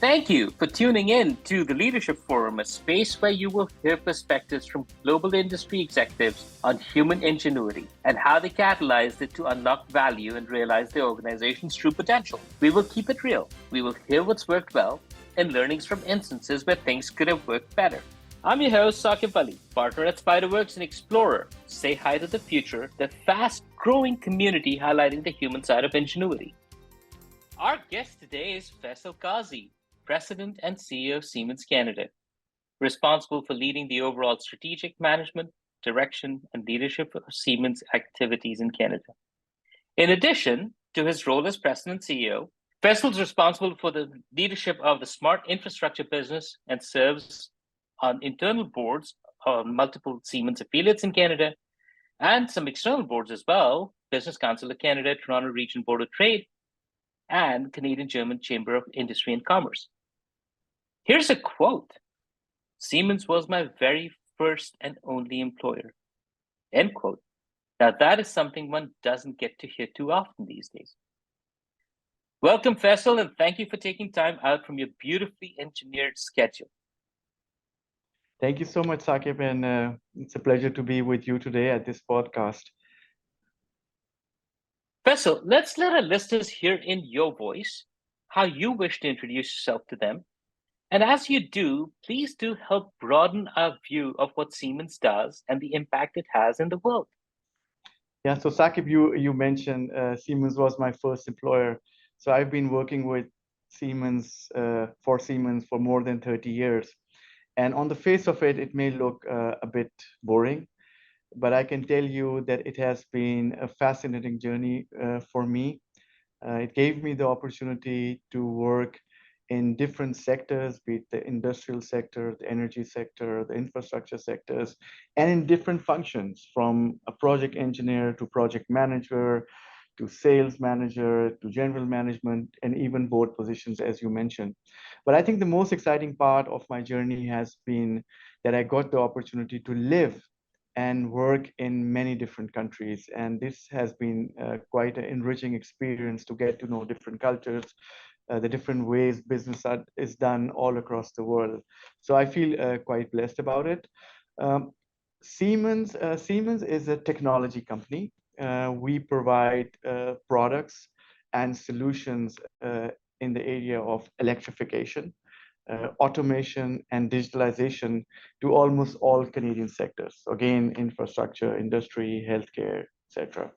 Thank you for tuning in to the Leadership Forum, a space where you will hear perspectives from global industry executives on human ingenuity and how they catalyzed it to unlock value and realize their organization's true potential. We will keep it real. We will hear what's worked well and learnings from instances where things could have worked better. I'm your host, Saqib Ali, partner at SpyderWorks and explorer. Say hi to the future, the fast-growing community highlighting the human side of ingenuity. Our guest today is Faisal Kazi, President and CEO of Siemens Canada, responsible for leading the overall strategic management, direction, and leadership of Siemens activities in Canada. In addition to his role as President and CEO, Faisal is responsible for the leadership of the smart infrastructure business and serves on internal boards on multiple Siemens affiliates in Canada and some external boards as well, Business Council of Canada, Toronto Region Board of Trade, and Canadian-German Chamber of Industry and Commerce. Here's a quote. Siemens was my very first and only employer. End quote. Now that is something one doesn't get to hear too often these days. Welcome, Faisal, and thank you for taking time out from your beautifully engineered schedule. Thank you so much, Saqib, and it's a pleasure to be with you today at this podcast. Faisal, let's let our listeners hear in your voice how you wish to introduce yourself to them. And as you do, please do help broaden our view of what Siemens does and the impact it has in the world. Yeah, so Saqib, you mentioned Siemens was my first employer. So I've been working with Siemens for more than 30 years. And on the face of it, it may look a bit boring, but I can tell you that it has been a fascinating journey for me. It gave me the opportunity to work in different sectors, be it the industrial sector, the energy sector, the infrastructure sectors, and in different functions, from a project engineer to project manager, to sales manager, to general management, and even board positions, as you mentioned. But I think the most exciting part of my journey has been that I got the opportunity to live and work in many different countries. And this has been quite an enriching experience to get to know different cultures, the different ways business is done all across the world. So I feel quite blessed about it. Siemens is a technology company. We provide products and solutions in the area of electrification, automation, and digitalization to almost all Canadian sectors. Again, infrastructure, industry, healthcare, etc.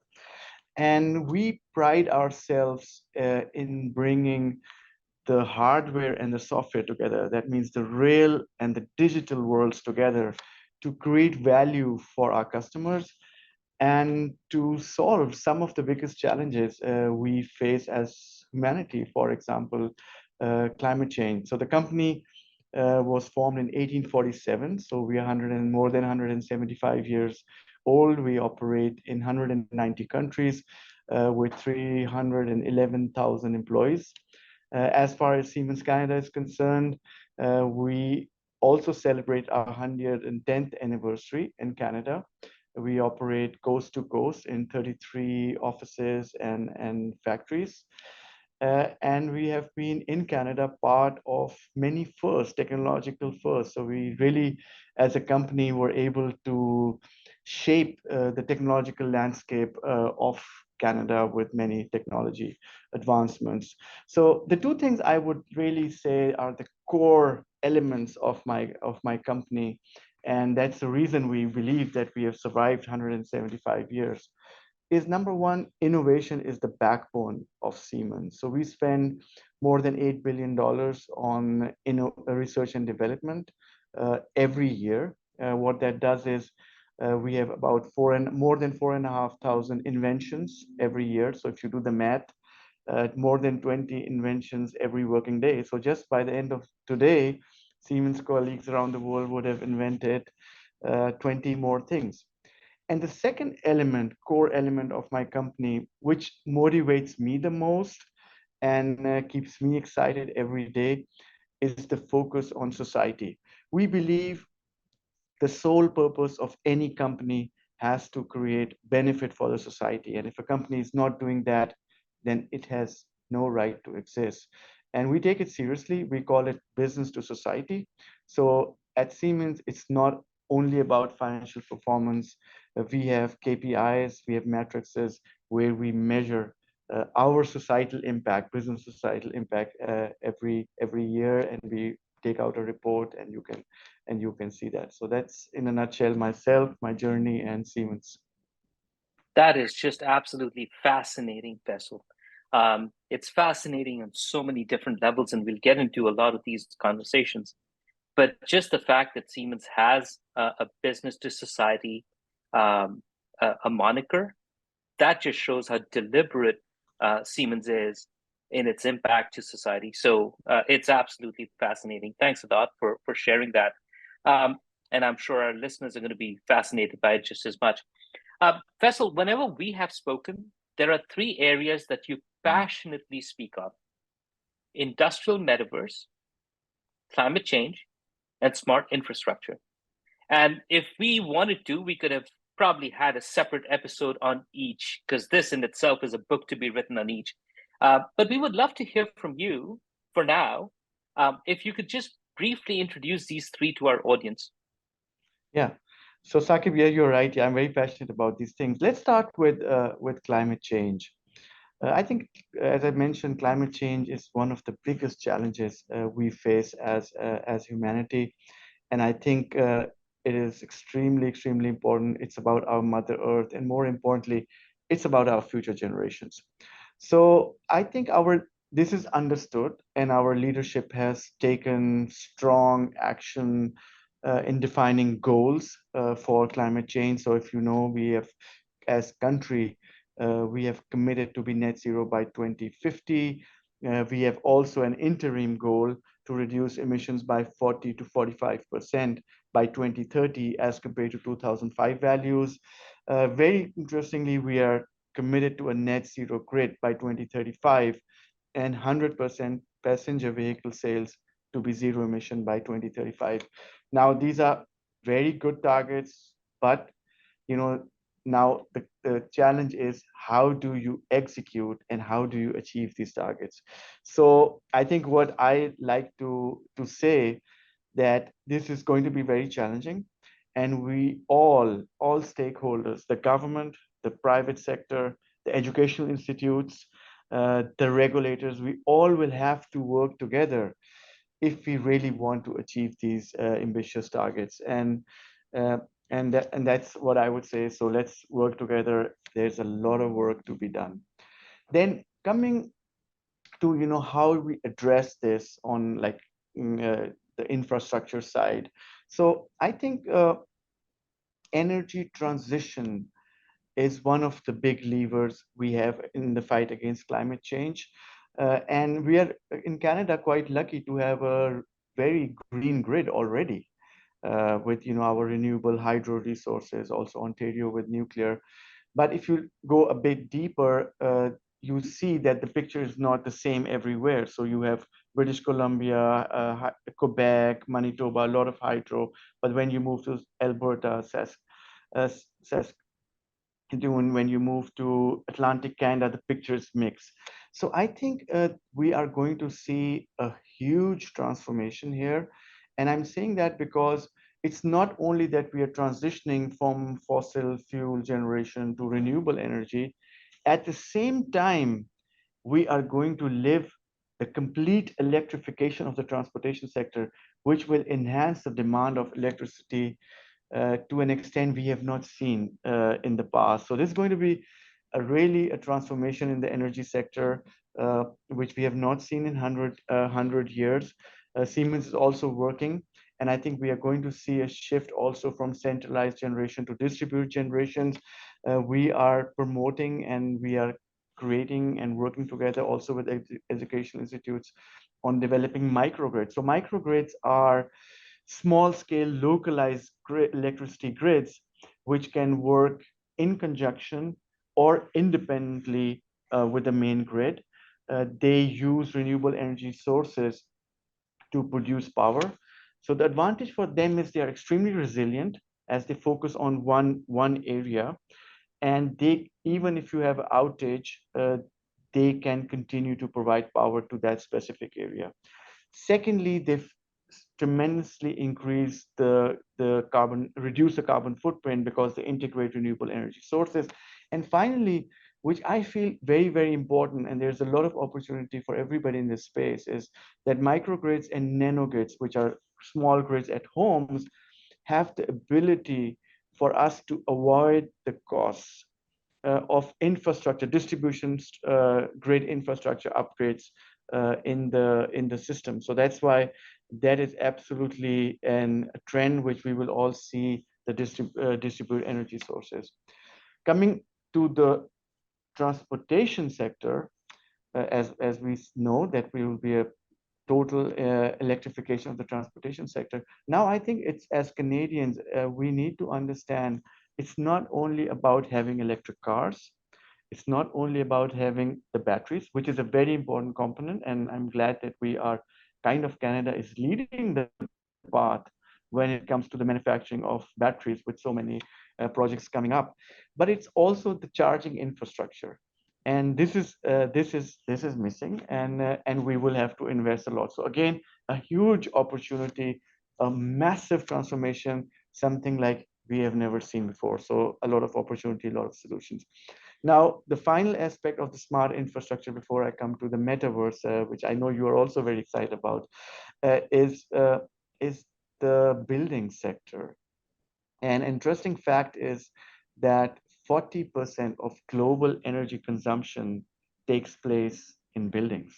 And we pride ourselves in bringing the hardware and the software together. That means the real and the digital worlds together to create value for our customers and to solve some of the biggest challenges we face as humanity, for example, climate change. So the company was formed in 1847, so we are more than 175 years old. We operate in 190 countries with 311,000 employees. As far as Siemens Canada is concerned, we also celebrate our 110th anniversary in Canada. We operate coast to coast in 33 offices and factories. And we have been in Canada part of many firsts, technological firsts. So we really, as a company, were able to shape the technological landscape of Canada with many technology advancements. So the two things I would really say are the core elements of my company. And that's the reason we believe that we have survived 175 years. Is number one, innovation is the backbone of Siemens. So we spend more than $8 billion on research and development every year. What that does is we have about more than 4,500 inventions every year. So if you do the math, more than 20 inventions every working day. So just by the end of today, Siemens colleagues around the world would have invented 20 more things. And the second element, core element of my company, which motivates me the most and keeps me excited every day, is the focus on society. We believe the sole purpose of any company has to create benefit for the society. And if a company is not doing that, then it has no right to exist. and we take it seriously. We call it business to society. So at Siemens, it's not only about financial performance. We have KPIs, we have matrices where we measure our societal impact, business societal impact every year, and we take out a report, and you can see that. So that's in a nutshell myself, my journey, and Siemens. That is just absolutely fascinating, Faisal. It's fascinating on so many different levels, and we'll get into a lot of these conversations. But just the fact that Siemens has a business to society, a moniker, that just shows how deliberate Siemens is in its impact to society. So it's absolutely fascinating. Thanks a lot for sharing that. And I'm sure our listeners are going to be fascinated by it just as much. Faisal, whenever we have spoken, there are three areas that you passionately speak of: industrial metaverse, climate change, and smart infrastructure. And if we wanted to, we could have probably had a separate episode on each, because this in itself is a book to be written on each. But we would love to hear from you for now. If you could just briefly introduce these three to our audience. Yeah. So Sakib, yeah, you're right. Yeah, I'm very passionate about these things. Let's start with climate change. I think, as I mentioned, climate change is one of the biggest challenges we face as humanity, and I think it is extremely important. It's about our Mother Earth, and more importantly, it's about our future generations. So I think our this is understood, and our leadership has taken strong action in defining goals for climate change. So if you know, we have, as country, we have committed to be net zero by 2050. We have also an interim goal to reduce emissions by 40 to 45% by 2030 as compared to 2005 values. Very interestingly, we are committed to a net zero grid by 2035 and 100% passenger vehicle sales to be zero emission by 2035. Now, these are very good targets, but you know, now the challenge is how do you execute and how do you achieve these targets? So I think what I like to say that this is going to be very challenging, and we all stakeholders, the government, the private sector, the educational institutes, the regulators, we all will have to work together if we really want to achieve these ambitious targets. Uh, and that's what I would say. So let's work together. There's a lot of work to be done. Then coming to how we address this on like the infrastructure side. So I think energy transition is one of the big levers we have in the fight against climate change. And we are in Canada quite lucky to have a very green grid already with our renewable hydro resources, also Ontario with nuclear. But if you go a bit deeper, you see that the picture is not the same everywhere. So you have British Columbia, Quebec, Manitoba, a lot of hydro. But when you move to Alberta, when you move to Atlantic Canada, the picture is mixed. So I think we are going to see a huge transformation here. And I'm saying that because it's not only that we are transitioning from fossil fuel generation to renewable energy, at the same time, we are going to live the complete electrification of the transportation sector, which will enhance the demand of electricity to an extent we have not seen in the past. So this is going to be really a transformation in the energy sector, which we have not seen in 100 years. Siemens is also working, and I think we are going to see a shift also from centralized generation to distributed generations. We are promoting and we are creating and working together also with educational institutes on developing microgrids. So microgrids are small scale localized electricity grids, which can work in conjunction or independently with the main grid. They use renewable energy sources to produce power. So the advantage for them is they are extremely resilient as they focus on one area. And they, even if you have an outage, they can continue to provide power to that specific area. Secondly, they've tremendously increased reduce the carbon footprint because they integrate renewable energy sources. And finally, which I feel very, very important, and there's a lot of opportunity for everybody in this space, is that microgrids and nanogrids, which are small grids at homes, have the ability for us to avoid the costs of infrastructure, distribution grid infrastructure upgrades in the system. So that's why that is absolutely a trend which we will all see, the distribute energy sources. Coming to the transportation sector, as we know that we will be a total electrification of the transportation sector. Now, I think it's, as Canadians, we need to understand it's not only about having electric cars. It's not only about having the batteries, which is a very important component. And I'm glad that we are Canada is leading the path when it comes to the manufacturing of batteries with so many projects coming up. But it's also the charging infrastructure. And this is missing, and we will have to invest a lot. So again, a huge opportunity, a massive transformation, something like we have never seen before. So a lot of opportunity, a lot of solutions. Now, the final aspect of the smart infrastructure before I come to the metaverse, which I know you are also very excited about, is the building sector. An interesting fact is that 40% of global energy consumption takes place in buildings.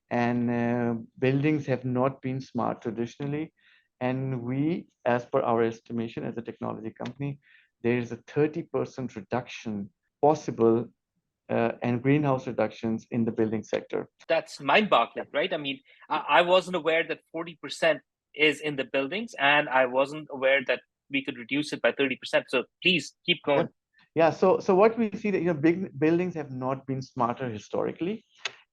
And buildings have not been smart traditionally. And we, as per our estimation as a technology company, there is a 30% reduction possible and greenhouse reductions in the building sector. That's mind-boggling, right? I mean, I wasn't aware that 40% is in the buildings, and I wasn't aware that we could reduce it by 30%. So please keep going. Yeah. So what we see that big buildings have not been smarter historically,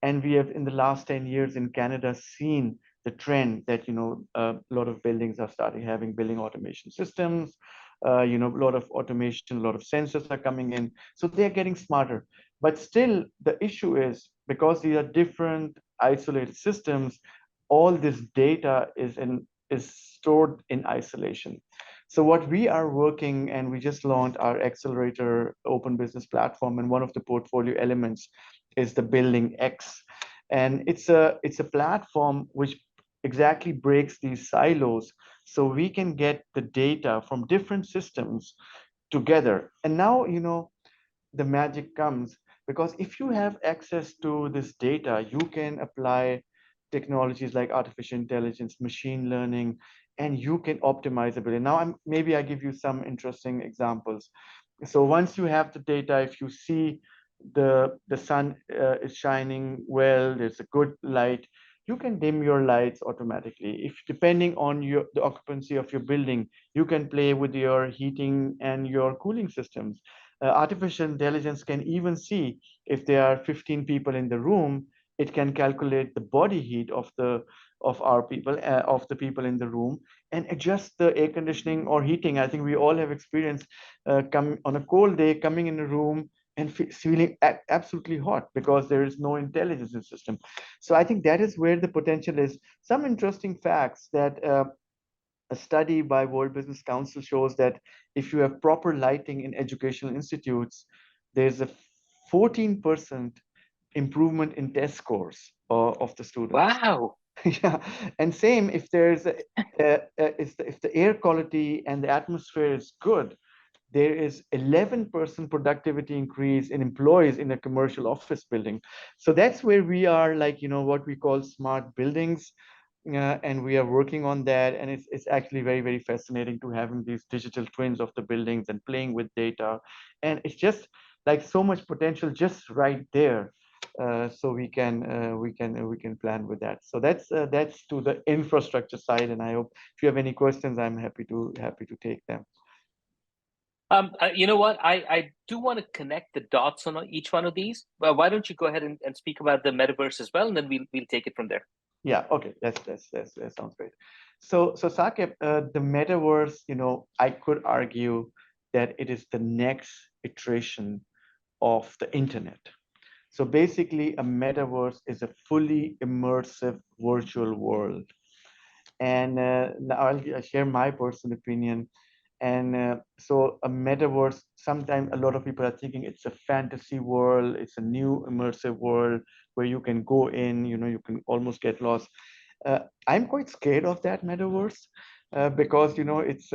and we have in the last 10 years in Canada seen the trend that a lot of buildings are starting having building automation systems. A lot of automation, a lot of sensors are coming in, so they're getting smarter. But still, the issue is because these are different isolated systems, all this data is stored in isolation. So what we are working, and we just launched our accelerator open business platform, and one of the portfolio elements is the Building X, and it's a platform which exactly breaks these silos, so we can get the data from different systems together. And now the magic comes, because if you have access to this data, you can apply technologies like artificial intelligence, machine learning, and you can optimize a building. Now, maybe I give you some interesting examples. So once you have the data, if you see the sun is shining well, there's a good light, you can dim your lights automatically. If depending on the occupancy of your building, you can play with your heating and your cooling systems. Artificial intelligence can even see if there are 15 people in the room, it can calculate the body heat of the people in the room and adjust the air conditioning or heating. I think we all have experienced come on a cold day, coming in a room and feeling absolutely hot because there is no intelligence in the system. So I think that is where the potential is. Some interesting facts that a study by World Business Council shows that if you have proper lighting in educational institutes, there's a 14% improvement in test scores of the students. Wow. Yeah, and same if there's if the air quality and the atmosphere is good, there is 11% productivity increase in employees in a commercial office building. So that's where we are, like what we call smart buildings, and we are working on that. And it's actually very, very fascinating to having these digital twins of the buildings and playing with data, and it's just like so much potential just right there. So we can plan with that. So that's to the infrastructure side, and I hope if you have any questions, I'm happy to take them. You know what? I do want to connect the dots on each one of these. Well, why don't you go ahead and speak about the metaverse as well, and then we'll take it from there. Yeah. Okay. That sounds great. So Saqib, the metaverse, I could argue that it is the next iteration of the internet. So basically, a metaverse is a fully immersive virtual world. And now I'll share my personal opinion. And so a metaverse, sometimes a lot of people are thinking it's a fantasy world, it's a new immersive world where you can go in, you can almost get lost. I'm quite scared of that metaverse because it's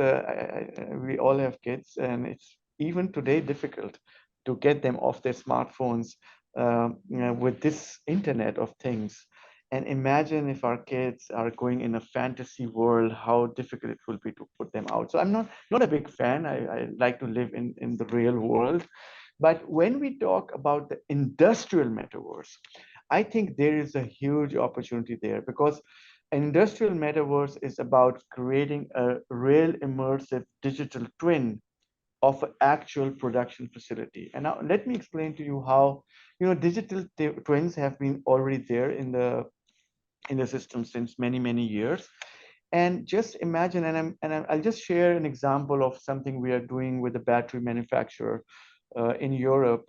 we all have kids, and it's even today difficult to get them off their smartphones with this Internet of Things. And imagine if our kids are going in a fantasy world, how difficult it will be to put them out. So I'm not a big fan. I like to live in the real world. But when we talk about the industrial metaverse, I think there is a huge opportunity there, because an industrial metaverse is about creating a real immersive digital twin of an actual production facility. And now let me explain to you how, digital twins have been already there in the system since many, many years. And just imagine, I'll just share an example of something we are doing with a battery manufacturer in Europe.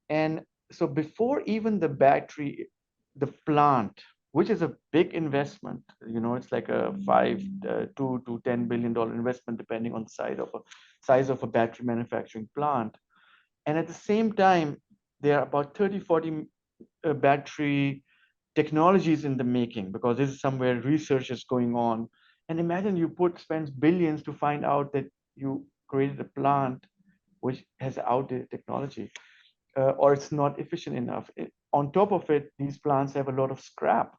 And so before even the battery, the plant, which is a big investment, it's like a $5 to $10 billion investment, depending on the size of a battery manufacturing plant. And at the same time, there are about 30, 40 battery technologies in the making, because this is somewhere research is going on. And imagine you spend billions to find out that you created a plant which has outdated technology, or it's not efficient enough. On top of it, these plants have a lot of scrap.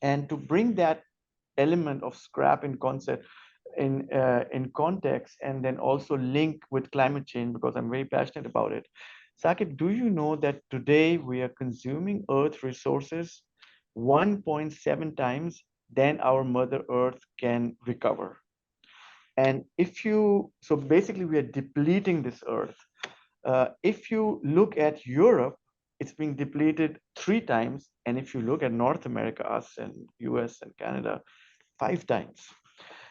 And to bring that element of scrap in concept, in context, and then also link with climate change, because I'm very passionate about it. Sakib, do you know that today we are consuming Earth resources 1.7 times than our Mother Earth can recover? And so basically we are depleting this Earth. If you look at Europe, it's being depleted 3 times. And if you look at North America, us and US and Canada, 5 times.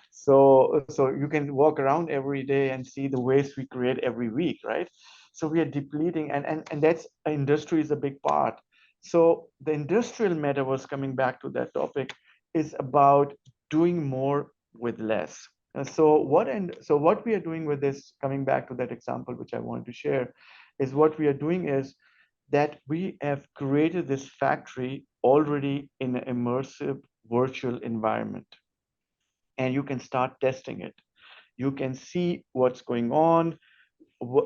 So you can walk around every day and see the waste we create every week, right? So we are depleting, and that's industry is a big part. So the industrial metaverse, coming back to that topic, is about doing more with less. So what we are doing with this, coming back to that example, which I wanted to share, is what we are doing is that we have created this factory already in an immersive virtual environment, and you can start testing it. You can see what's going on,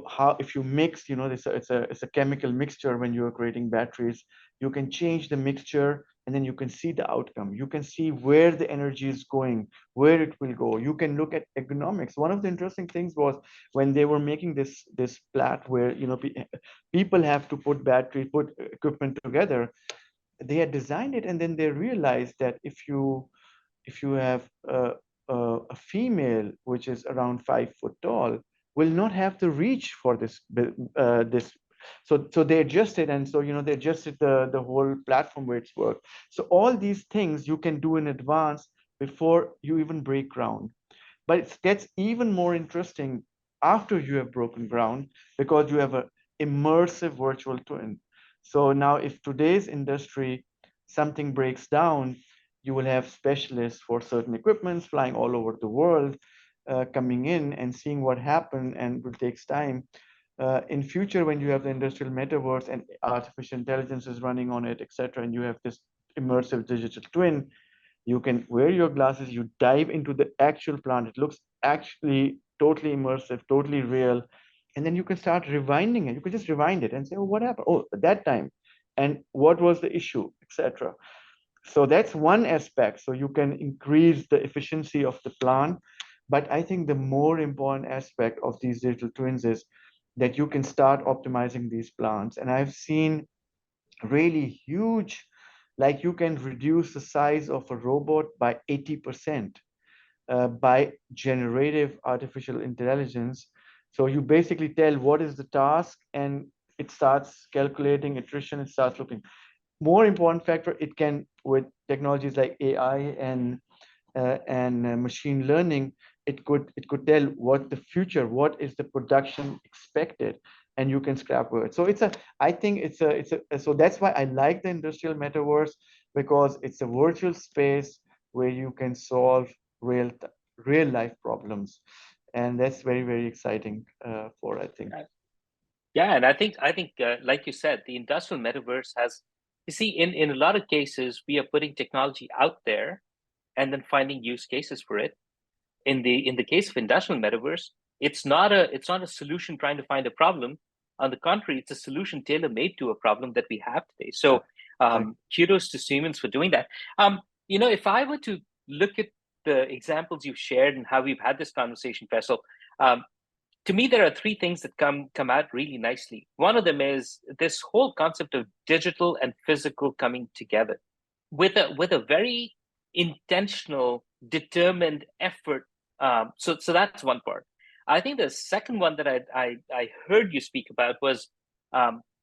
how, if you mix, it's a chemical mixture. When you're creating batteries, you can change the mixture, and then you can see the outcome. You can see where the energy is going, where it will go. You can look at economics. One of the interesting things was when they were making this plat where people have to put equipment together. They had designed it, and then they realized that if you have a female which is around 5 foot tall, will not have the reach for this. So they adjusted, and so they adjusted the whole platform where it's worked. So all these things you can do in advance before you even break ground. But it gets even more interesting after you have broken ground, because you have an immersive virtual twin. So now, if today's industry, something breaks down, you will have specialists for certain equipments flying all over the world, coming in and seeing what happened, and will takes time. In future, when you have the industrial metaverse and artificial intelligence is running on it, etc., and you have this immersive digital twin, you can wear your glasses, you dive into the actual plant. It looks actually totally immersive, totally real. And then you can start rewinding it. You can just rewind it and say, oh, what happened? Oh, at that time. And what was the issue, etc. So that's one aspect. So you can increase the efficiency of the plant. But I think the more important aspect of these digital twins is that you can start optimizing these plants. And I've seen really huge, like you can reduce the size of a robot by 80% by generative artificial intelligence. So you basically tell what is the task, and it starts calculating attrition. It starts looking. More important factor, it can, with technologies like AI and machine learning, it could tell what the future, what is the production expected, and you can scrap words. So I think so that's why I like the industrial metaverse, because it's a virtual space where you can solve real real life problems, and that's very, very exciting for, I think. Yeah, and I think like you said, the industrial metaverse has, you see, in a lot of cases we are putting technology out there and then finding use cases for it. In the case of industrial metaverse, it's not a solution trying to find a problem. On the contrary, it's a solution tailor made to a problem that we have today. So Exactly. kudos to Siemens for doing that. If I were to look at the examples you've shared and how we've had this conversation, Faisal, um, to me there are three things that come out really nicely. One of them is this whole concept of digital and physical coming together with a very intentional, determined effort. So that's one part. I think the second one that I heard you speak about was,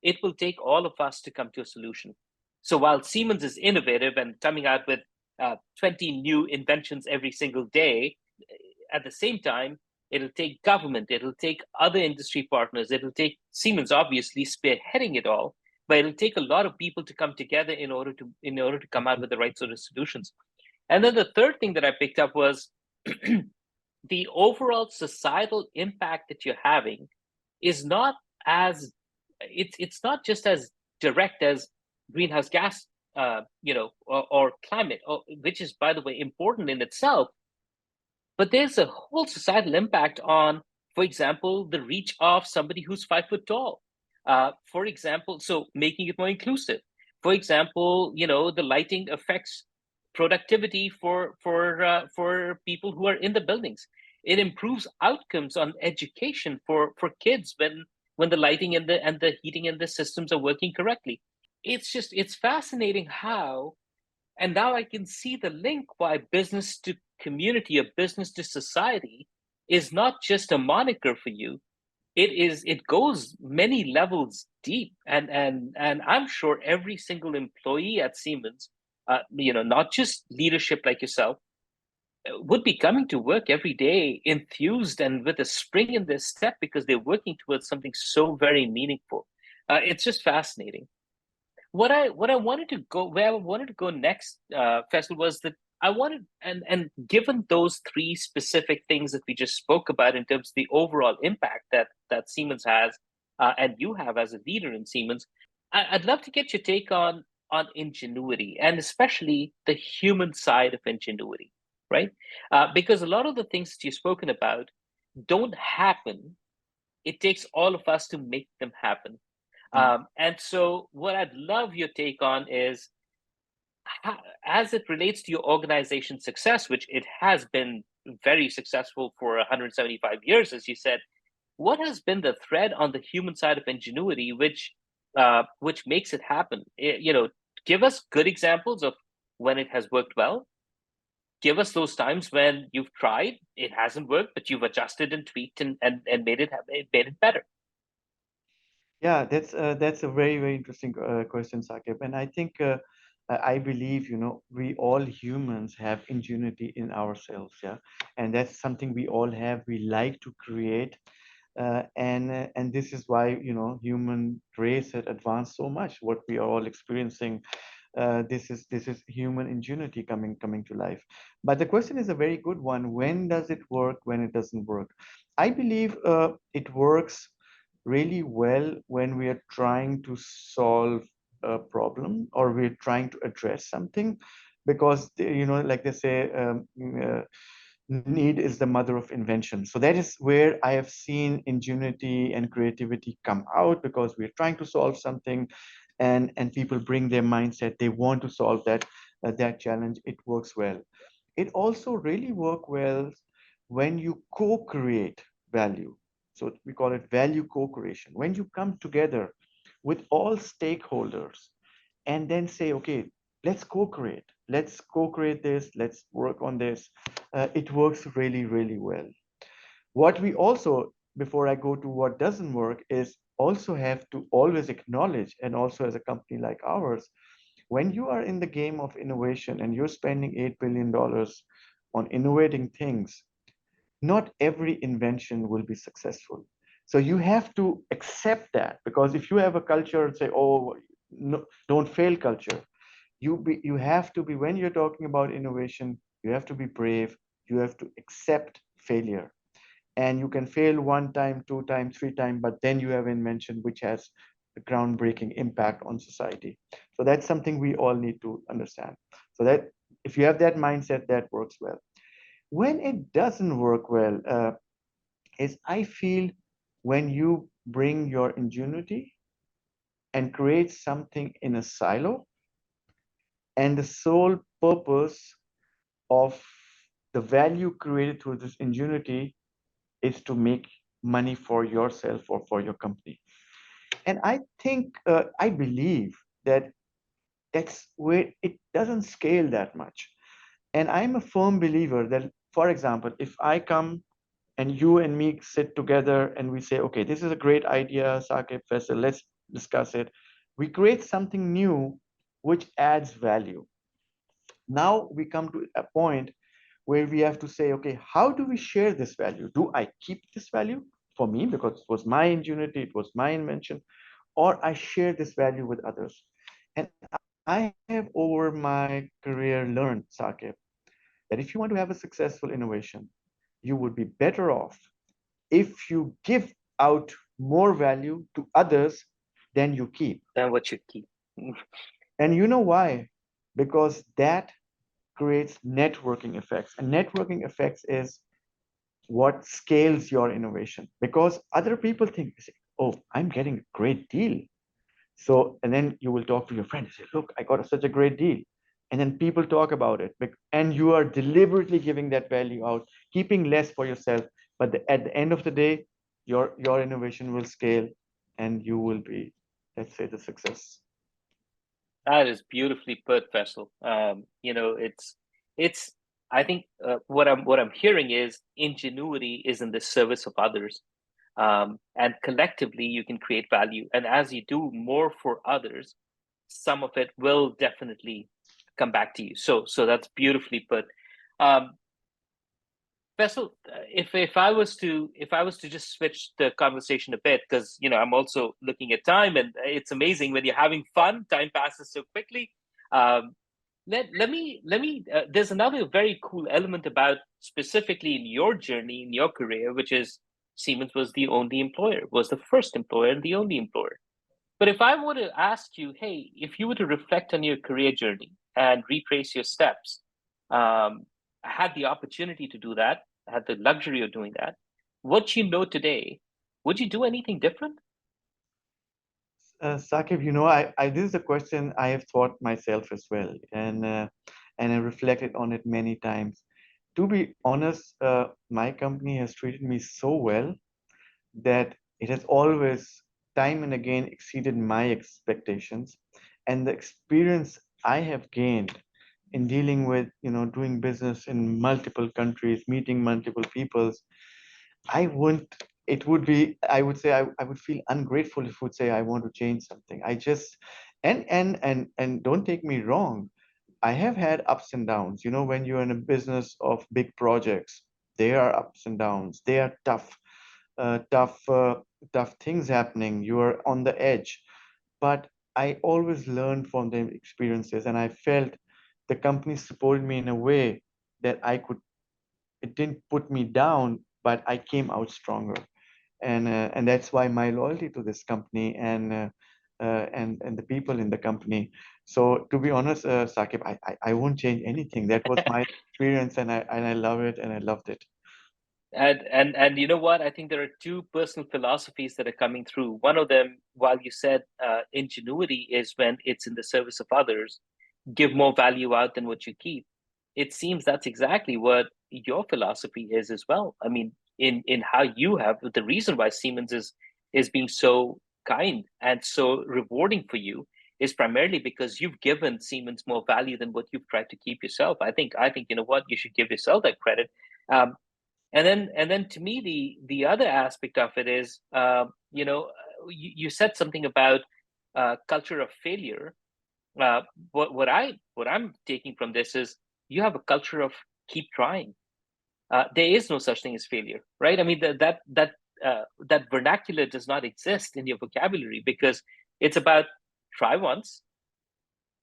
it will take all of us to come to a solution. So while Siemens is innovative and coming out with 20 new inventions every single day, at the same time, it'll take government, it'll take other industry partners, it'll take Siemens obviously spearheading it all, but it'll take a lot of people to come together in order to come out with the right sort of solutions. And then the third thing that I picked up was the overall societal impact that you're having is not as it's not just as direct as greenhouse gas, or climate, which is, by the way, important in itself. But there's a whole societal impact on, for example, the reach of somebody who's 5 foot tall. For example, so making it more inclusive. For example, the lighting affects productivity for people who are in the buildings. It improves outcomes on education for kids when the lighting and the heating and the systems are working correctly. It's fascinating how, and now I can see the link why business to community or business to society is not just a moniker for you. It goes many levels deep, and I'm sure every single employee at Siemens, not just leadership like yourself, would be coming to work every day enthused and with a spring in their step because they're working towards something so very meaningful. It's just fascinating. What I wanted to go where I wanted to go next, Faisal, was that I wanted, and given those three specific things that we just spoke about in terms of the overall impact that Siemens has, and you have as a leader in Siemens, I'd love to get your take on ingenuity, and especially the human side of ingenuity, right? Because a lot of the things that you've spoken about don't happen. It takes all of us to make them happen. Mm. And so, what I'd love your take on is, as it relates to your organization's success, which it has been very successful for 175 years, as you said, what has been the thread on the human side of ingenuity, which makes it happen? Give us good examples of when it has worked well. Give us those times when you've tried, it hasn't worked, but you've adjusted and tweaked and made it better. Yeah, that's a very, very interesting question, Sakib. And I think I believe, we all humans have ingenuity in ourselves, yeah, and that's something we all have. We like to create, and this is why, human race had advanced so much. What we are all experiencing, this is human ingenuity coming to life. But the question is a very good one. When does it work? When it doesn't work? I believe it works really well when we are trying to solve a problem or we're trying to address something, because like they say, need is the mother of invention. So that is where I have seen ingenuity and creativity come out, because we're trying to solve something, and people bring their mindset, they want to solve that challenge. It works well. It also really work well when you co-create value. So we call it value co-creation. When you come together with all stakeholders and then say, okay, let's co-create this, let's work on this. It works really, really well. What we also, before I go to what doesn't work, is also have to always acknowledge, and also as a company like ours, when you are in the game of innovation and you're spending $8 billion on innovating things, not every invention will be successful. So you have to accept that, because if you have a culture and say, oh, no, don't fail culture, you have to be, when you're talking about innovation, you have to be brave. You have to accept failure, and you can fail one time, two times, three times, but then you have invention which has a groundbreaking impact on society. So that's something we all need to understand. So that if you have that mindset, that works well. When it doesn't work well, is I feel when you bring your ingenuity and create something in a silo, and the sole purpose of the value created through this ingenuity is to make money for yourself or for your company. And I think, I believe that that's where it doesn't scale that much. And I'm a firm believer that, for example, if I come and you and me sit together and we say, okay, this is a great idea, Saqib, Faisal, let's discuss it. We create something new which adds value. Now we come to a point where we have to say, okay, how do we share this value? Do I keep this value for me because it was my ingenuity, it was my invention, or I share this value with others? And I have over my career learned, Saqib, that if you want to have a successful innovation, you would be better off if you give out more value to others than you keep. Than what you keep. And you know why? Because that creates networking effects. And networking effects is what scales your innovation, because other people think, oh, I'm getting a great deal. So, and then you will talk to your friend and say, look, I got such a great deal. And then people talk about it. And you are deliberately giving that value out, keeping less for yourself. But at the end of the day, your innovation will scale and you will be, let's say, the success. That is beautifully put, Faisal. It's. I think what I'm hearing is ingenuity is in the service of others, and collectively you can create value. And as you do more for others, some of it will definitely come back to you. So that's beautifully put. Um, Faisal, if I was to just switch the conversation a bit, because I'm also looking at time, and it's amazing when you're having fun, time passes so quickly. Um, let me. There's another very cool element about specifically in your journey in your career, which is Siemens was the only employer, was the first employer and the only employer. But if I were to ask you, hey, if you were to reflect on your career journey and retrace your steps, um, had the opportunity to do that, had the luxury of doing that, what you know today, would you do anything different? Saqib, this is a question I have thought myself as well, and I reflected on it many times. To be honest, my company has treated me so well that it has always, time and again, exceeded my expectations. And the experience I have gained in dealing with, doing business in multiple countries, meeting multiple peoples, I wouldn't, it would be, I would say, I would feel ungrateful if I would say I want to change something. I just, and don't take me wrong, I have had ups and downs. When you're in a business of big projects, there are ups and downs. They are tough, tough things happening. You are on the edge. But I always learned from the experiences, and I felt the company supported me in a way that it didn't put me down, but I came out stronger. And that's why my loyalty to this company and the people in the company. So to be honest, Saqib, I won't change anything. That was my experience, and I love it, and I loved it. And you know what? I think there are two personal philosophies that are coming through. One of them, while you said ingenuity is when it's in the service of others, give more value out than what you keep. It seems that's exactly what your philosophy is as well. I mean, in how you have the reason why Siemens is being so kind and so rewarding for you is primarily because you've given Siemens more value than what you've tried to keep yourself. I think you know what, you should give yourself that credit. Um, and then to me the other aspect of it is you said something about culture of failure. What I'm taking from this is you have a culture of keep trying. There is no such thing as failure, right? I mean that that vernacular does not exist in your vocabulary, because it's about try once,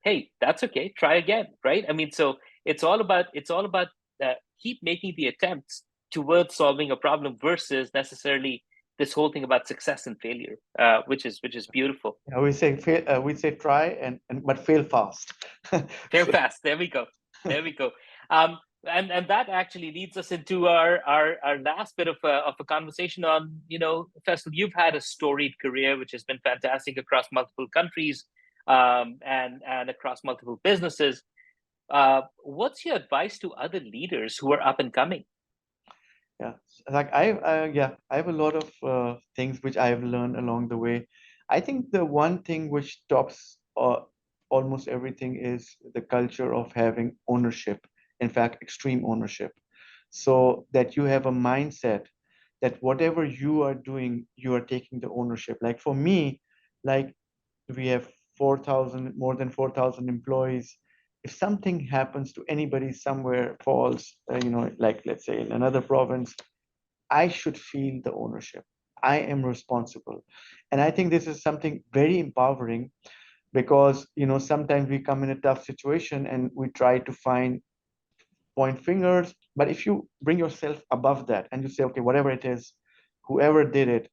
hey, that's okay, try again, right? I mean, so it's all about keep making the attempts towards solving a problem versus necessarily this whole thing about success and failure, which is beautiful. Yeah, we say try and but fail fast. Fail fast. There we go. There we go. Um, and that actually leads us into our last bit of a conversation on, Faisal, you've had a storied career which has been fantastic across multiple countries, and across multiple businesses. What's your advice to other leaders who are up and coming? Yeah, like I have a lot of things which I have learned along the way. I think the one thing which tops almost everything is the culture of having ownership. In fact, extreme ownership, so that you have a mindset that whatever you are doing, you are taking the ownership. Like for me, like we have 4,000, more than 4,000 employees. If something happens to anybody somewhere, falls, like let's say in another province, I should feel the ownership. I am responsible. And I think this is something very empowering because, sometimes we come in a tough situation and we try to point fingers. But if you bring yourself above that and you say, okay, whatever it is, whoever did it,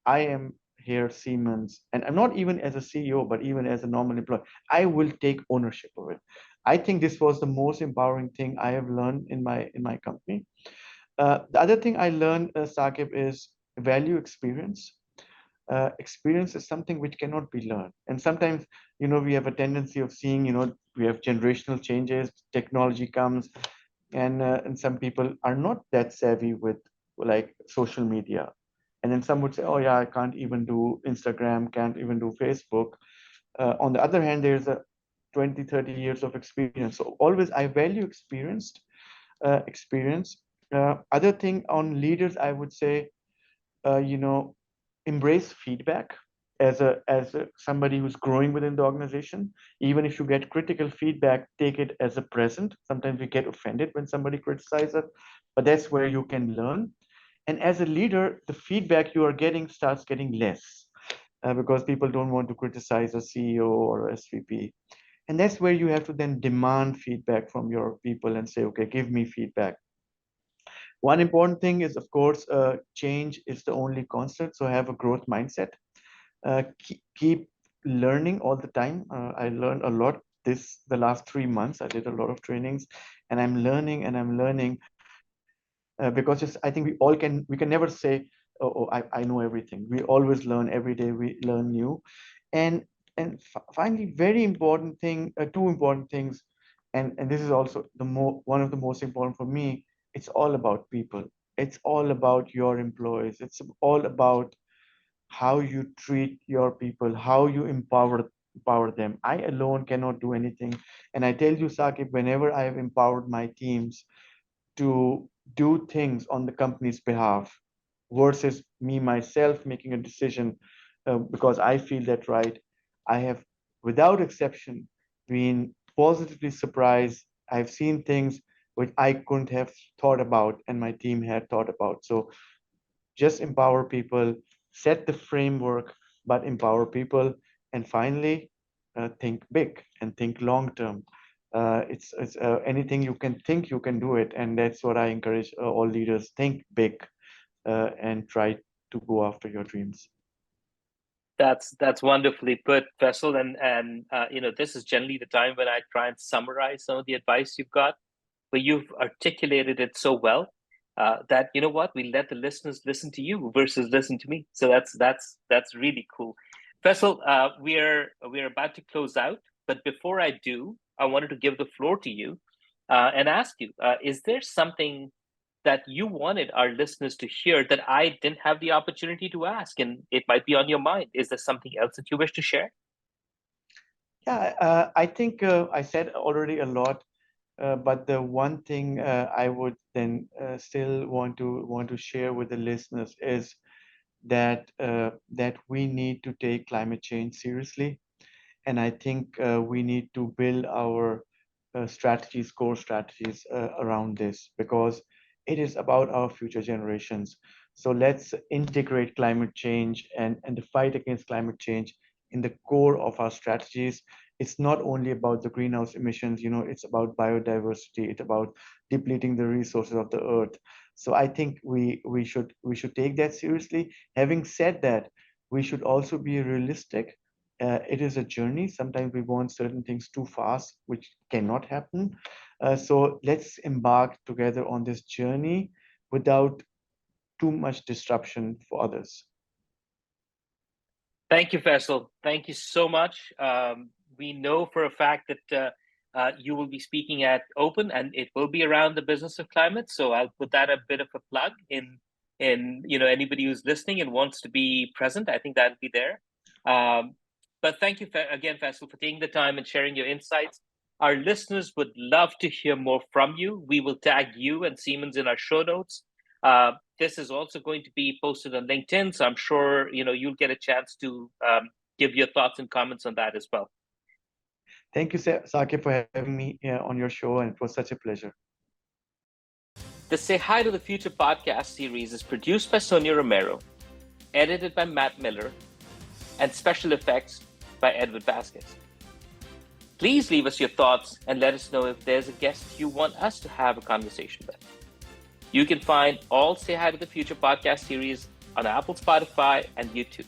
I am here, Siemens, and I'm not even as a CEO, but even as a normal employee, I will take ownership of it. I think this was the most empowering thing I have learned in my company. The other thing I learned, Saqib, is value experience. Experience is something which cannot be learned, and sometimes we have a tendency of seeing we have generational changes, technology comes, and some people are not that savvy with like social media, and then some would say, oh yeah, I can't even do Instagram, can't even do Facebook. On the other hand, there's a 20-30 years of experience, so always I value experience. Other thing on leaders, I would say, uh, you know embrace feedback as somebody who's growing within the organization. Even if you get critical feedback, take it as a present. Sometimes we get offended when somebody criticizes us, but that's where you can learn. And as a leader, the feedback you are getting starts getting less, because people don't want to criticize a CEO or a SVP. And that's where you have to then demand feedback from your people and say, okay, give me feedback. One important thing is, of course, change is the only constant. So have a growth mindset. Keep learning all the time. I learned a lot the last 3 months. I did a lot of trainings, and I'm learning, because I think we can never say, oh, I know everything. We always learn every day. We learn new, and finally, very important thing, two important things, and this is also one of the most important for me. It's all about people. It's all about your employees. It's all about how you treat your people, how you empower them. I alone cannot do anything. And I tell you, Saqib, whenever I have empowered my teams to do things on the company's behalf versus me myself making a decision, because I feel that right, I have, without exception, been positively surprised. I've seen things which I couldn't have thought about and my team had thought about. So just empower people, set the framework, but empower people. And finally, think big and think long term. It's anything you can think, you can do it, and that's what I encourage all leaders: think big, and try to go after your dreams. That's wonderfully put, Faisal. And this is generally the time when I try and summarize some of the advice you've got, but you've articulated it so well, that you know what, we let the listeners listen to you versus listen to me. So that's really cool. Faisal, we're about to close out, but before I do, I wanted to give the floor to you, and ask you: is there something that you wanted our listeners to hear that I didn't have the opportunity to ask, and it might be on your mind? Is there something else that you wish to share? Yeah, I think I said already a lot, but the one thing I would then still want to share with the listeners is that we need to take climate change seriously, and I think we need to build our core strategies around this, because it is about our future generations. So let's integrate climate change and the fight against climate change in the core of our strategies. It's not only about the greenhouse emissions, it's about biodiversity, it's about depleting the resources of the earth. So I think we should take that seriously. Having said that, we should also be realistic. It is a journey. Sometimes we want certain things too fast, which cannot happen. So let's embark together on this journey without too much disruption for others. Thank you, Faisal. Thank you so much. We know for a fact that you will be speaking at Open, and it will be around the business of climate. So I'll put that a bit of a plug in anybody who's listening and wants to be present. I think that'll be there. But thank you again, Faisal, for taking the time and sharing your insights. Our listeners would love to hear more from you. We will tag you and Siemens in our show notes. This is also going to be posted on LinkedIn, so I'm sure you'll get a chance to give your thoughts and comments on that as well. Thank you, Saqib, for having me on your show, and it was such a pleasure. The Say Hi to the Future podcast series is produced by Sonia Romero, edited by Matt Miller, and special effects by Edward Vasquez. Please leave us your thoughts and let us know if there's a guest you want us to have a conversation with. You can find all Say Hi to the Future podcast series on Apple, Spotify, and YouTube.